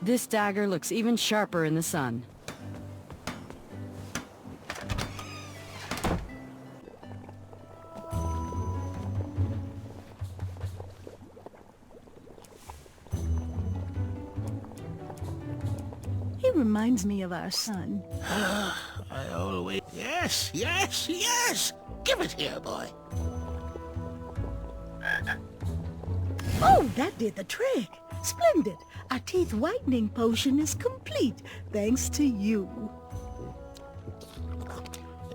This dagger looks even sharper in the sun. He reminds me of our son. I always... Yes, yes, yes! Give it here, boy. Oh, that did the trick. Splendid. Our teeth whitening potion is complete, thanks to you.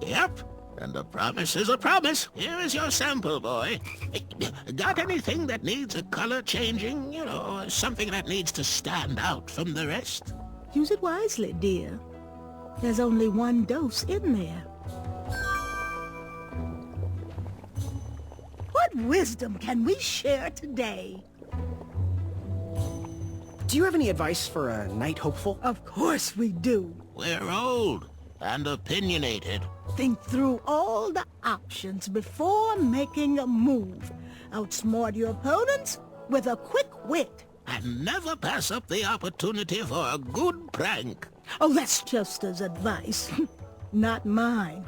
Yep, and a promise is a promise. Here is your sample, boy. Got anything that needs a color changing? You know, something that needs to stand out from the rest? Use it wisely, dear. There's only one dose in there. What wisdom can we share today? Do you have any advice for a knight hopeful? Of course we do. We're old and opinionated. Think through all the options before making a move. Outsmart your opponents with a quick wit. And never pass up the opportunity for a good prank. Oh, that's Chester's advice, not mine.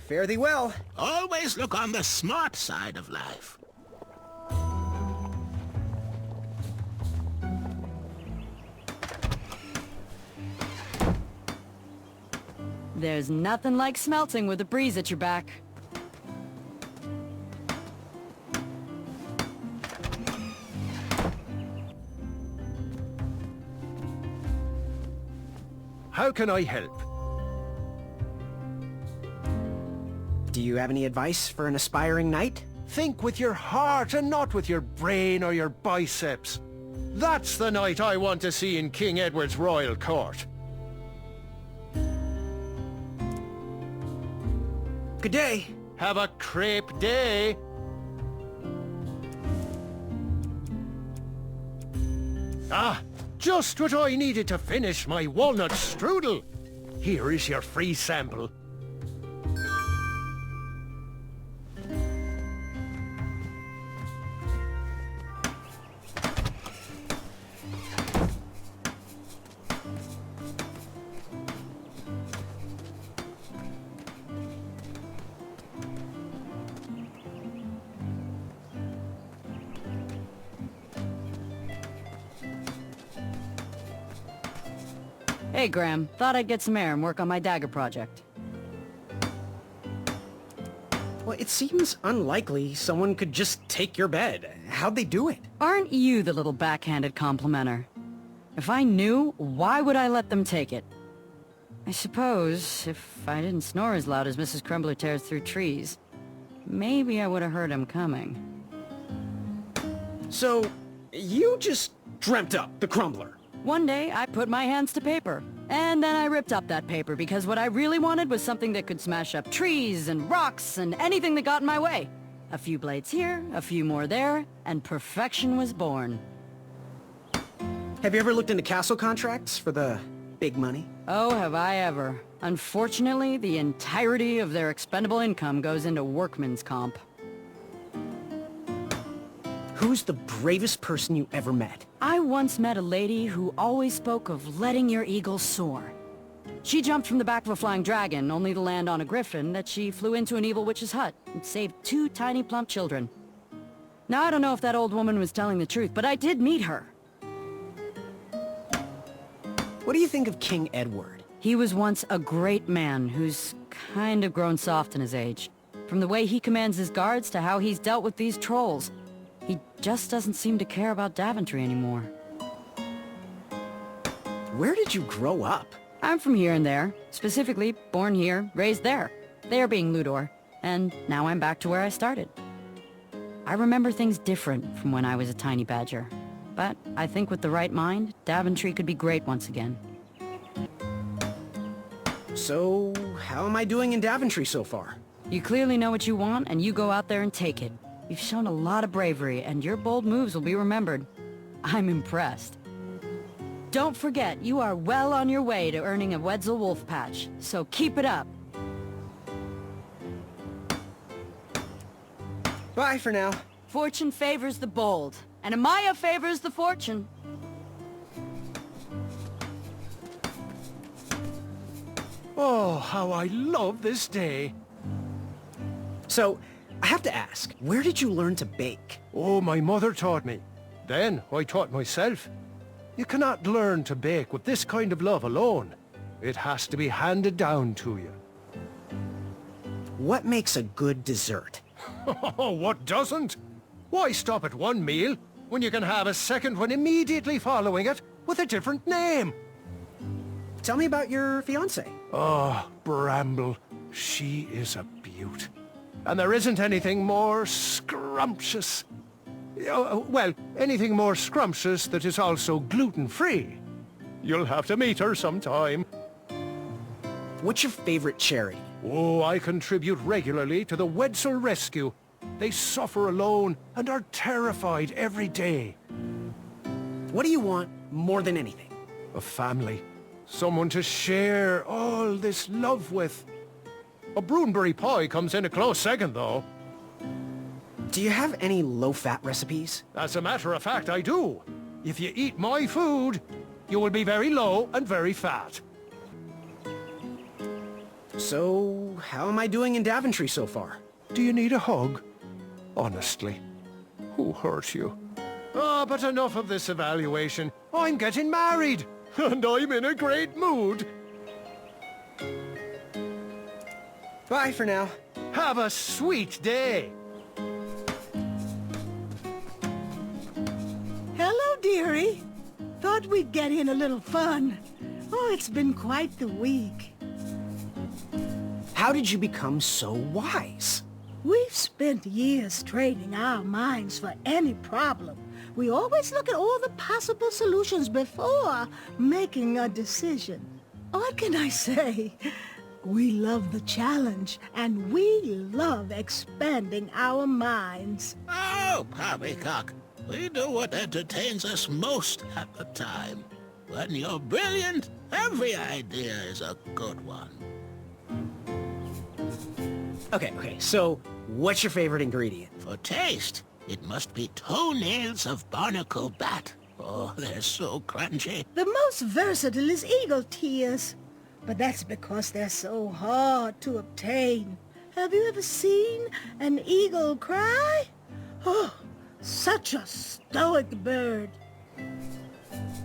Fare thee well. Always look on the smart side of life. There's nothing like smelting with a breeze at your back. How can I help? Do you have any advice for an aspiring knight? Think with your heart and not with your brain or your biceps. That's the knight I want to see in King Edward's royal court. Good day. Have a crepe day. Ah, just what I needed to finish my walnut strudel. Here is your free sample. Hey, Graham. Thought I'd get some air and work on my dagger project. Well, it seems unlikely someone could just take your bed. How'd they do it? Aren't you the little backhanded complimenter? If I knew, why would I let them take it? I suppose, if I didn't snore as loud as Mrs. Crumbler tears through trees, maybe I would have heard him coming. So, you just dreamt up the Crumbler. One day, I put my hands to paper. And then I ripped up that paper because what I really wanted was something that could smash up trees and rocks and anything that got in my way. A few blades here, a few more there, and perfection was born. Have you ever looked into castle contracts for the big money? Oh, have I ever. Unfortunately, the entirety of their expendable income goes into workman's comp. Who's the bravest person you ever met? I once met a lady who always spoke of letting your eagle soar. She jumped from the back of a flying dragon, only to land on a griffin that she flew into an evil witch's hut and saved 2 tiny plump children. Now, I don't know if that old woman was telling the truth, but I did meet her. What do you think of King Edward? He was once a great man who's kind of grown soft in his age. From the way he commands his guards to how he's dealt with these trolls. He just doesn't seem to care about Daventry anymore. Where did you grow up? I'm from here and there. Specifically, born here, raised there. There being Ludor. And now I'm back to where I started. I remember things different from when I was a tiny badger. But I think with the right mind, Daventry could be great once again. So, how am I doing in Daventry so far? You clearly know what you want, and you go out there and take it. You've shown a lot of bravery, and your bold moves will be remembered. I'm impressed. Don't forget, you are well on your way to earning a Wetzel Wolf Patch, so keep it up. Bye for now. Fortune favors the bold. And Amaya favors the fortune. Oh, how I love this day. So, I have to ask, where did you learn to bake? Oh, my mother taught me. Then I taught myself. You cannot learn to bake with this kind of love alone. It has to be handed down to you. What makes a good dessert? Oh, what doesn't? Why stop at one meal when you can have a second one immediately following it with a different name? Tell me about your fiancé. Oh, Bramble. She is a beaut. And there isn't anything more scrumptious. Well, anything more scrumptious that is also gluten-free. You'll have to meet her sometime. What's your favorite charity? Oh, I contribute regularly to the Wetzel Rescue. They suffer alone and are terrified every day. What do you want more than anything? A family. Someone to share all this love with. A Broonberry pie comes in a close second, though. Do you have any low-fat recipes? As a matter of fact, I do. If you eat my food, you will be very low and very fat. So, how am I doing in Daventry so far? Do you need a hug? Honestly, who hurt you? Ah, but enough of this evaluation. I'm getting married, and I'm in a great mood. Bye for now. Have a sweet day. Hello, dearie. Thought we'd get in a little fun. Oh, it's been quite the week. How did you become so wise? We've spent years training our minds for any problem. We always look at all the possible solutions before making a decision. What can I say? We love the challenge, and we love expanding our minds. Oh, poppycock. We do what entertains us most at the time. When you're brilliant, every idea is a good one. Okay, so what's your favorite ingredient? For taste, it must be toenails of barnacle bat. Oh, they're so crunchy. The most versatile is eagle tears, but that's because they're so hard to obtain. Have you ever seen an eagle cry? Oh, such a stoic bird.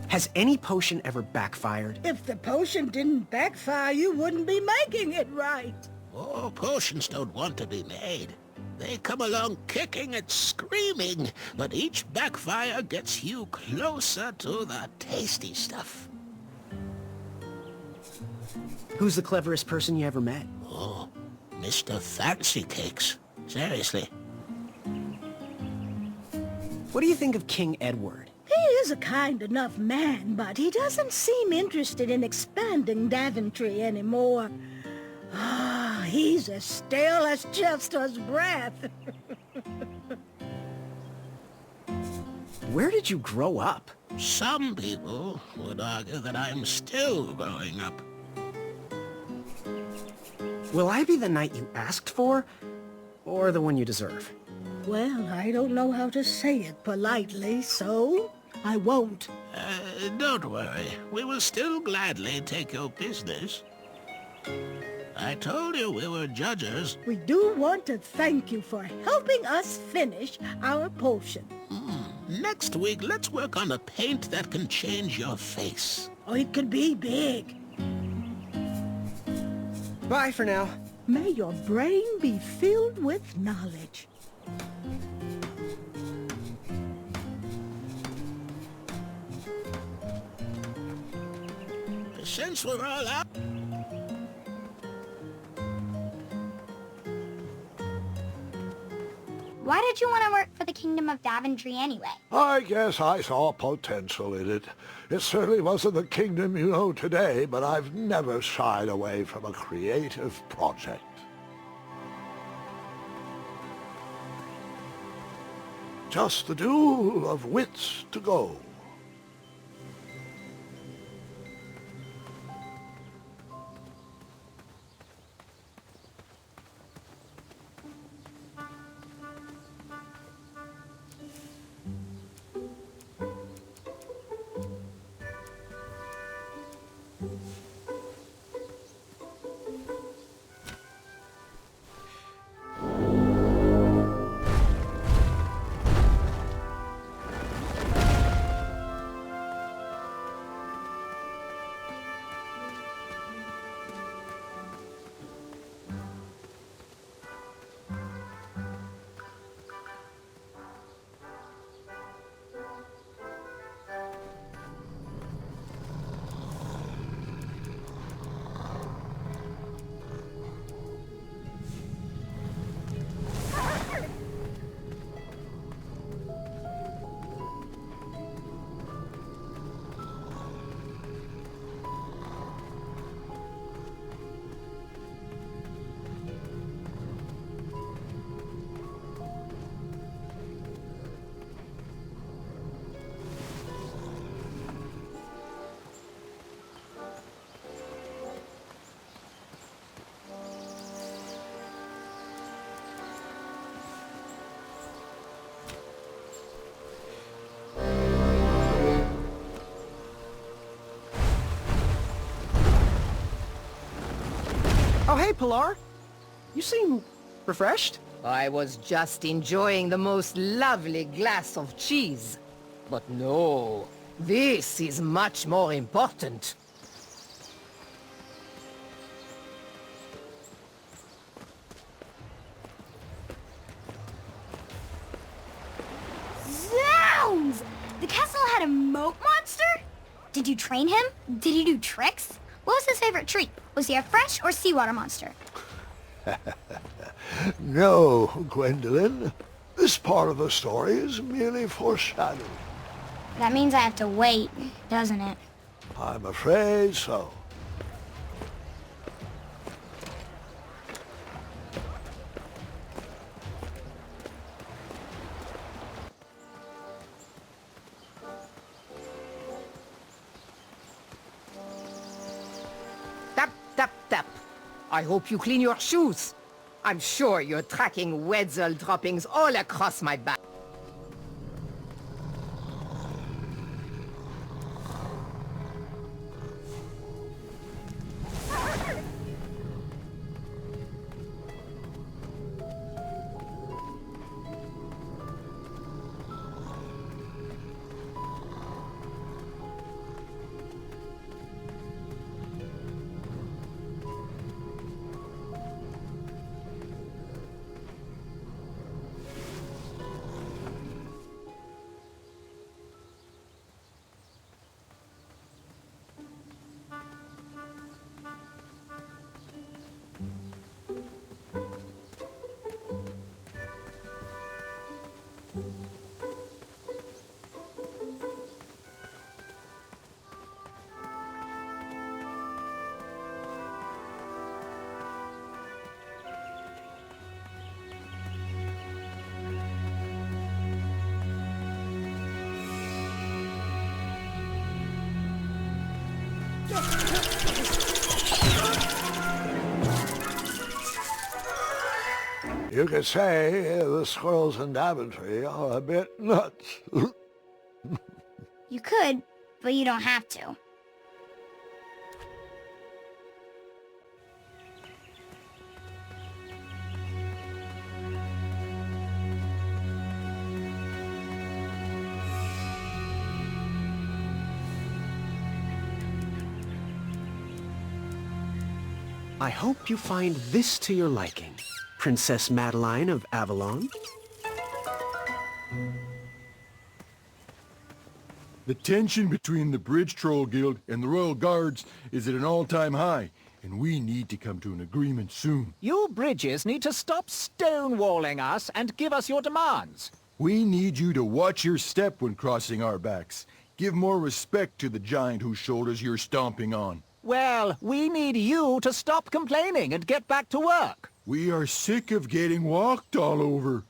Has any potion ever backfired? If the potion didn't backfire, you wouldn't be making it right. Oh, potions don't want to be made. They come along kicking and screaming, but each backfire gets you closer to the tasty stuff. Who's the cleverest person you ever met? Oh, Mr. Fancy Cakes. Seriously. What do you think of King Edward? He is a kind enough man, but he doesn't seem interested in expanding Daventry anymore. Ah, he's as stale as Chester's breath. Where did you grow up? Some people would argue that I'm still growing up. Will I be the knight you asked for, or the one you deserve? Well, I don't know how to say it politely, so I won't. Don't worry. We will still gladly take your business. I told you we were judges. We do want to thank you for helping us finish our potion. Next week, let's work on a paint that can change your face. Oh, it could be big. Bye for now. May your brain be filled with knowledge. Since we're all out... Why did you want to work for the Kingdom of Daventry anyway? I guess I saw potential in it. It certainly wasn't the kingdom you know today, but I've never shied away from a creative project. Just the duel of wits to go. hey, Pilar. You seem refreshed. I was just enjoying the most lovely glass of cheese. But no, this is much more important. Zounds! The castle had a moat monster? Did you train him? Did he do tricks? What was his favorite treat? Was he a fresh or seawater monster? No, Gwendolyn. This part of the story is merely foreshadowing. That means I have to wait, doesn't it? I'm afraid so. Tap, tap, tap. I hope you clean your shoes. I'm sure you're tracking Wetzel droppings all across my back. You could say the squirrels in Daventry are a bit nuts. You could, but you don't have to. I hope you find this to your liking, Princess Madeline of Avalon. The tension between the Bridge Troll Guild and the Royal Guards is at an all-time high, and we need to come to an agreement soon. You bridges need to stop stonewalling us and give us your demands. We need you to watch your step when crossing our backs. Give more respect to the giant whose shoulders you're stomping on. Well, we need you to stop complaining and get back to work. We are sick of getting walked all over.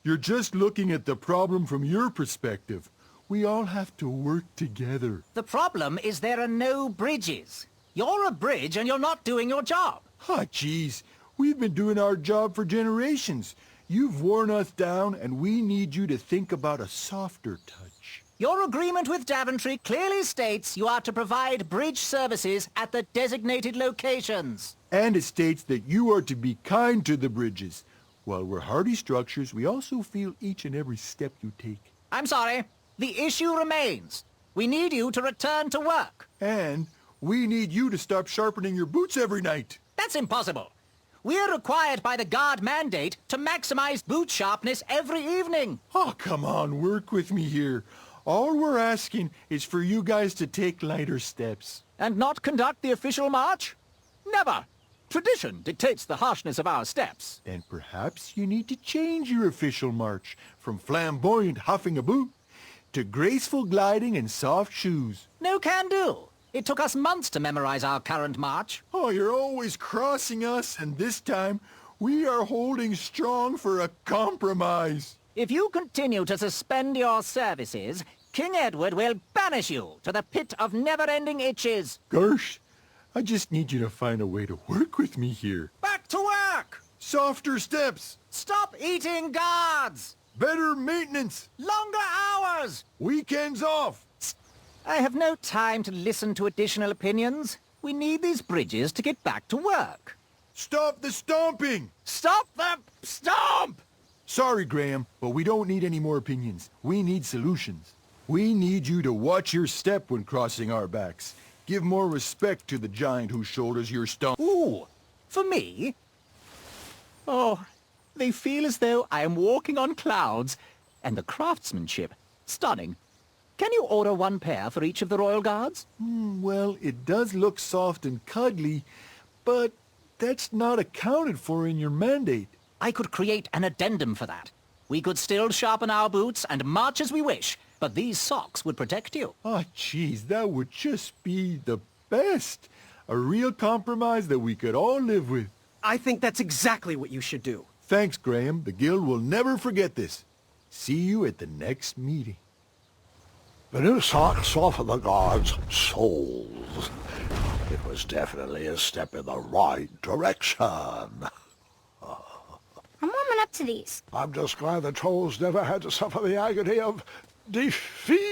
You're just looking at the problem from your perspective. We all have to work together. The problem is there are no bridges. You're a bridge and you're not doing your job. Ah, jeez. We've been doing our job for generations. You've worn us down, and we need you to think about a softer touch. Your agreement with Daventry clearly states you are to provide bridge services at the designated locations. And it states that you are to be kind to the bridges. While we're hardy structures, we also feel each and every step you take. I'm sorry. The issue remains. We need you to return to work. And we need you to stop sharpening your boots every night. That's impossible. We are required by the guard mandate to maximize boot sharpness every evening. Oh, come on, work with me here. All we're asking is for you guys to take lighter steps. And not conduct the official march? Never. Tradition dictates the harshness of our steps. Then perhaps you need to change your official march from flamboyant huffing a boot to graceful gliding and soft shoes. No can do. It took us months to memorize our current march. Oh, you're always crossing us, and this time we are holding strong for a compromise. If you continue to suspend your services, King Edward will banish you to the pit of never-ending itches. Gosh, I just need you to find a way to work with me here. Back to work! Softer steps. Stop eating guards! Better maintenance. Longer hours! Weekends off. I have no time to listen to additional opinions. We need these bridges to get back to work. Stop the stomping! Stop the stomp! Sorry, Graham, but we don't need any more opinions. We need solutions. We need you to watch your step when crossing our backs. Give more respect to the giant who shoulders your stone. Ooh, for me? Oh, they feel as though I am walking on clouds, and the craftsmanship, stunning. Can you order one pair for each of the royal guards? Well, it does look soft and cuddly, but that's not accounted for in your mandate. I could create an addendum for that. We could still sharpen our boots and march as we wish, but these socks would protect you. Oh, jeez, that would just be the best. A real compromise that we could all live with. I think that's exactly what you should do. Thanks, Graham. The Guild will never forget this. See you at the next meeting. The new socks soften the guards' souls. It was definitely a step in the right direction. I'm warming up to these. I'm just glad the trolls never had to suffer the agony of defeat.